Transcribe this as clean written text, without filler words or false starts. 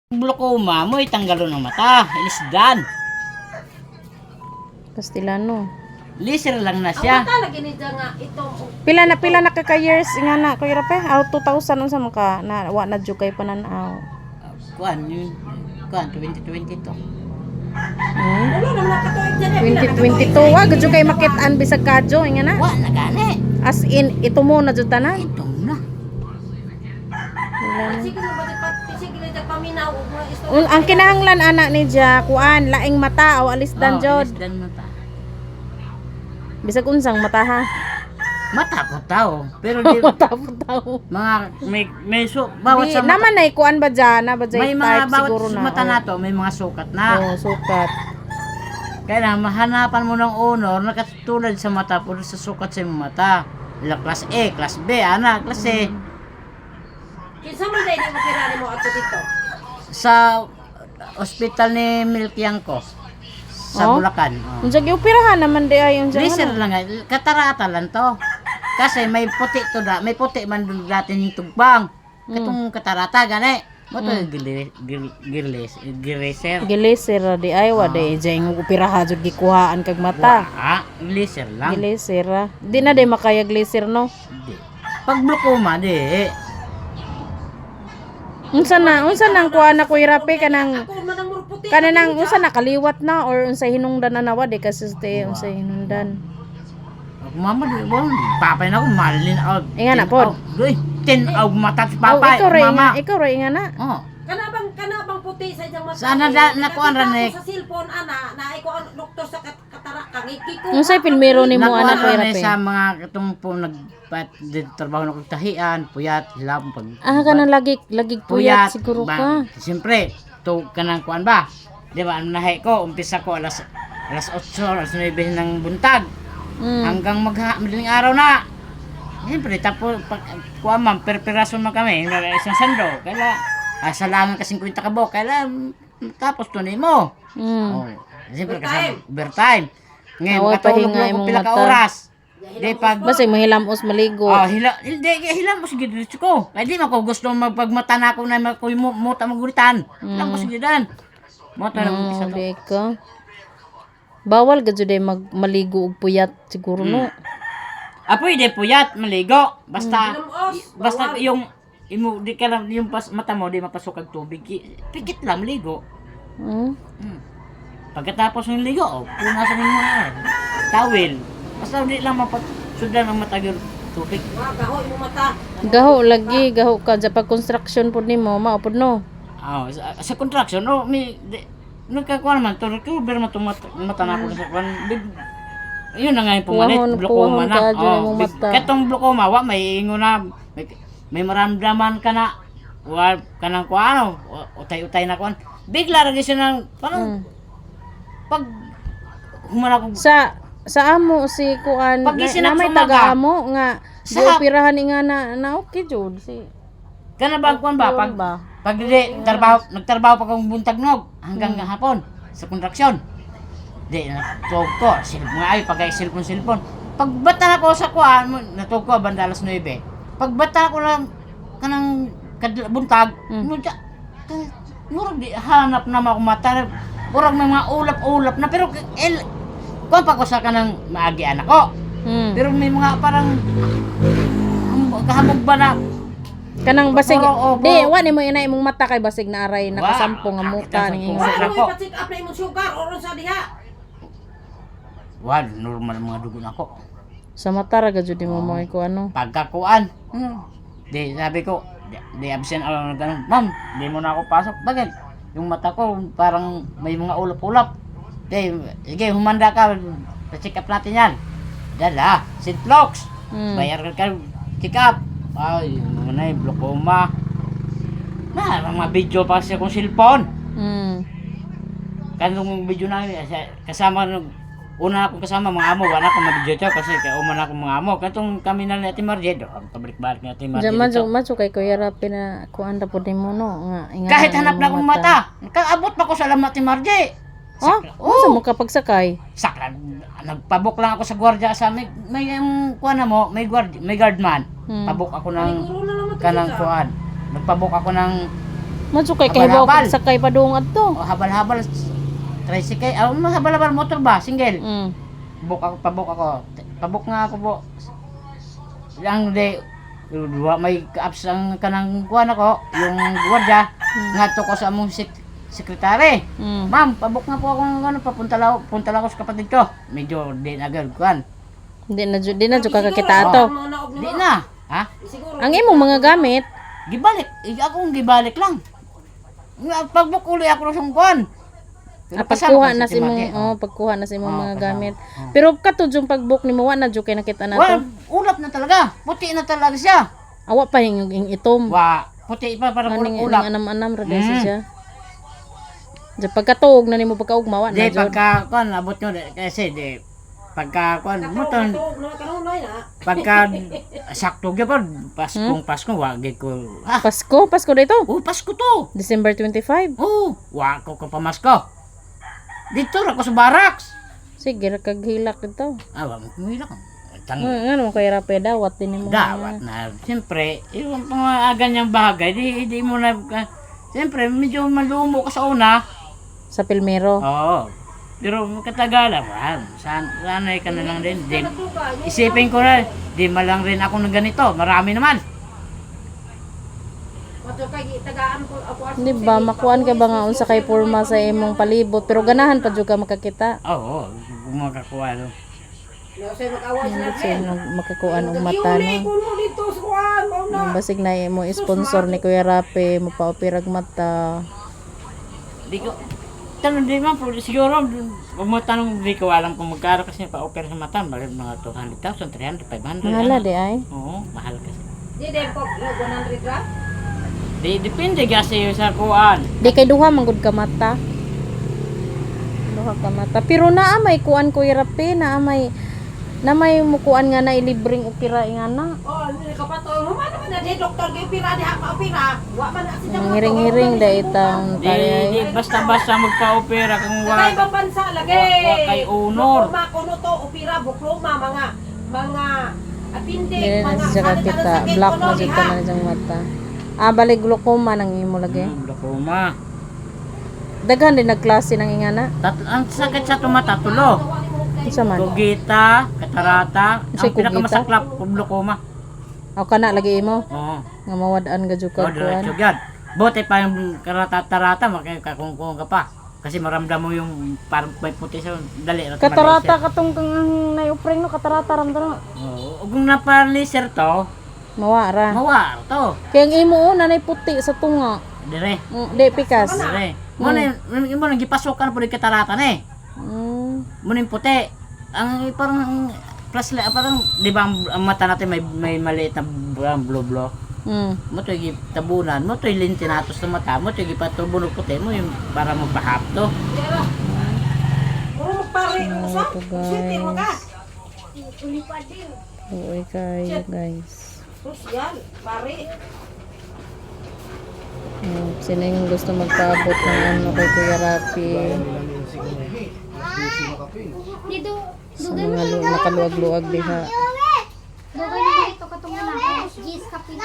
Glaucoma mo itanggalon ng mata, ilisdan. Kastilano. Laser lang na siya. Ang mata lagi ni nga itong Pila na ka years nga na kuya rape? 2000 unsa man ka na wa na jud kay pananaw. Kuan, 2022. ulo naman nakatuig dyan 2022 wa gud jud kay makit-an bisag kadyo nga na. Wa na gani. As in ito mo na jud tanan. Ito na. Sige na ba sige na paminaw ug mga istorya. Ang kinahanglan anak ni Jack kuan laing mata o alisdan jud. Ilisdan mata. Bisag unsang mata ha. Mata po tao. Pero di Mata po tao. mga may bawat Di, sa mata. naman ay kuan ba dyan na ba dyan May mga type bawat siguro sa na. mata nato, may mga sukat na. Oh, sukat. Kaya na mahanapan mo ng honor na katulad sa mata puro sa sukat sa iyong mata. Class A, class B, ana, class A. Kinsa man dai di mo kirani mo ato dito. Sa ospital ni Milkyang ko sa Oh? Bulacan. Unsa gioperahan naman di ayon sa Laser lang nga, katarata lang to. Kasi may puti to da, may puti man dun dati ng tugbang. Katong katarata gani. Mo to gilaser. Gilaser di ay wa di jay ng operaha jud gikuhaan kag mata. Laser lang. Gilaser. Di na day makaya glaser no. Di. Pag glaucoma di. Unsa nang kuha na kuy rapi kanang Ako man ang murputi. kanang unsa na kaliwat na or unsa hinungdan na nawa di kasi te unsa hinungdan. Ako mama di ba? Papay na ako malin out. Inga na, pod. Doy, 10 og mata si Oh, papay. Mama. ikaw ray nga na. Oh. Kana bang puti sa iyang mata. Sana nakuan ra ni. Sa cellphone ana na iko ang doktor sa katarak ngikiko. Unsay pilmero nimo Nakuha ana kuy na rapi? sa mga katong po trabaho na kong tahian, puyat, hilam, pag Kanang lagi puyat siguro ka. Siyempre, to kanang kuan ba? Di ba, ang nahe ko, umpisa ko alas 8, alas 9 ng buntag. Hanggang madaling araw na. Siyempre, tapos, kuan man, perperason man kami, isang sando. Kaya, salangan kasing kwenta ka bo, kaya, tapos tunay mo. Oh, siyempre, kasama, overtime. Ngayon, Away, katulog pahinga ko imong pila ka mata. oras. Di pag Basta mahilamos maligo. hilam mo sige dito ko. Ay di man ko gusto magpagmata na ako na muta maguritan. Hilam ko sige dan. Muta na mo isa to. Di ka. Bawal gud jud maligo og puyat siguro no. Apoy di puyat maligo. Basta Basta yung imo di ka lang yung mata mo di mapasok ang tubig. Pikit lang maligo. Mm. Pagkatapos ng ligo, punasan mo na. Towel. Basta di lang mapasudan ang mata yung tubig. gaho imong mata. Gaho ka sa pag construction pud nimo mao pud no. Sa contraction, no, nagkakuha naman, to recover man itong mata na ako sa kuwan. Yun na nga yung pumalit, glaucoma puwahon na. ka, dyan yung mata. Katong glaucoma, may ingo na, may maramdaman ka na, ka ng kuwan, utay-utay na kuwan. Bigla rin siya ng, parang, pag humana ko, Sa amo si kuan Pag na isinap may sa taga umaga. amo nga Sa- gioperahan ni nga na okay jud si. ka na ba kuwan ba? Kuwan ba? Pag nagtrabaho pa kong buntag nog, hanggang hapon, sa kontraksyon. Di, natug ko, mga ay, pag cellphone. Pagbata na ko sa kuwan, natug ko, banda alas 9. Pagbata ko lang, kanang buntag, murag di, hanap na ako mata, murag may mga ulap-ulap na, pero, kuwan pa ko sa kanang maagian ako. Pero may mga parang, kahamog ba na, Kanang basig Puro, di wa nimo ina imong mata kay basig na aray nakasampo nga muta ning Wala Wala ko. mo ipa-check up na imong sugar oron sa diha. wala, normal mga dugo na ako. sa mata ra gud mo mo ko ano. Pagkakuan. Di, sabi ko, di absent ako na ganun. Ma'am, di mo na ako pasok. Bakit? Yung mata ko parang may mga ulap-ulap. Di, sige, humanda ka. Pa-check up natin yan. Dala, St. Flokes. Bayar ka, check up. Ay, na glaucoma. Mga video pa siya kong cellphone. Kanong video na kasama nung una ako kasama mga amo, wala akong mag-video to kasi kaya umana akong mga amo. Katong kami na ni Ate Marje, ang pabalik-balik ni Ate Marje. Macho kay kuya rapi na kuan ra pud nimo no nga inga. Kahit hanap na akong mata, kaabot pa ko sa lam Ate Marje. Unsa mo kapagsakay? Sakla, nagpabok lang ako sa gwardiya sa may kuan na mo, may guardman. Pabok ako ng Siguro na naman to kanang siya. kuan. Nagpabok ako ng Matsukay kay ba Habal-habal. sakay pa doong adto. O habal-habal, tricycle, habal-habal motor ba, single. Mm. Pabok ako. Pabok nga ako po. Lang de, may ka-ups ang kanang kuhan ako, yung gwardiya, nga to ko sa among sekretary. Mm. Ma'am, pabok nga po ako ng ano, punta lang ako sa kapatid ko. Medyo di na agad kuhan. Di na jud kakakita ato. Di na. Ha? Siguro. Ang imong mga gamit, Gibalik. Akong gibalik lang. Nga, pagbuk uli ako sa kuhan. pagkuha na si imong pagkuha na si imong mga gamit. Pero katud yung pagbook nimo wa na jud kay nakita Well, nato. ulap na talaga. Puti na talaga siya. Awa pa yung itom. Puti pa parang Aning ulap. anam-anam ra dahil siya. Di pagkatuog na nimo pagkaugma wa na Di, jud. pagka, kuhan, abot nyo, kasi, di, pagka, kuhan, mo to, Kanunay na. pagka, sakto gyapon, Pasko, wagid ko, ha? Pasko dito. Oh, Pasko to. December 25. Oh, wa ko pamasko. Dito ra ko sa barracks. Sige ra kag hilak dito. Wa mo kumilak. Ngano kay rape dawat din mo. Dawat na. Siyempre, yung mga ganyang bagay, di mo na, siyempre, medyo malumo ka sa una. Sa Pilmero. Oo. Pero katagalan, sanay ka na lang din. Isipin ko na, di malang rin ako ng ganito. Marami naman. Di ba makuan ka ba nga unsa kay porma sa imong palibot pero ganahan pa jud ka makakita. Oo, kung makakuha. No? Kasi makakuan og mata no. Basig na mo sponsor ni Kuya Rape mo pa-opera og mata. Di ko, tanong di man, siguro, kung mo tanong, di ko alam kung magkano kasi pa-opera sa mata, balik mga 200,000, 300, 500. Mahala di ay. Oo, mahal kasi. Di din po 100 ra. Di, depende kasi sa kuan. Di kay duha man gud ka mata. Duha ka mata. Pero naa may kuan Kuya Rape, naa may mukuan nga na ilibring opera ingana. Oh, ni kapatol mo man na di doktor gi pira di ha pira. Wa man na siya. Ang hiring-hiring da itang Di, di tayo. basta-basta magpa-opera kung Kay ibang bansa lagi. wa kay honor. Bukloma kuno to opera bukloma mga appendix Dili na mga siya kakita. Black na jud ka na siyang mata. Balik glaucoma nang imo lagi. Glaucoma. Daghan din nagklase ng ingana. Ang sakit sa tumata, tulo. Unsa man? Kugita, katarata, Say ang pinakamasaklap, glaucoma. Aw kana lagi imo Oo. nga mawad-an ka jud ka Diretso kuan. yan. Bote pa yung karata-tarata, makakungkung ka pa. Kasi maramdam mo yung parang may puti sa dali. Katarata katong kang naiupring no katarata ram to. Oo. Kung napaliser to, Mawara. mawar to. Kaya ang imo nanay puti sa tunga. Dire. Di pikas. Dire. Mo na gipasukan po di katarata na eh. Mo na yung puti. Ang parang plus parang di ba ang mata natin may maliit na blue. Mo to tabunan, mo to lintinatos sa mata, mo to gipatubunog puti mo yung para magbahap to. Puro pare usa. Ito Siti mo ka. guys. Uy kayo guys. Social pare. Sino yung gusto magpaabot ng ano kay Kuya Rapi? Sa mga nakaluag-luag diha. Dugay na dito katong na. Gis kapin.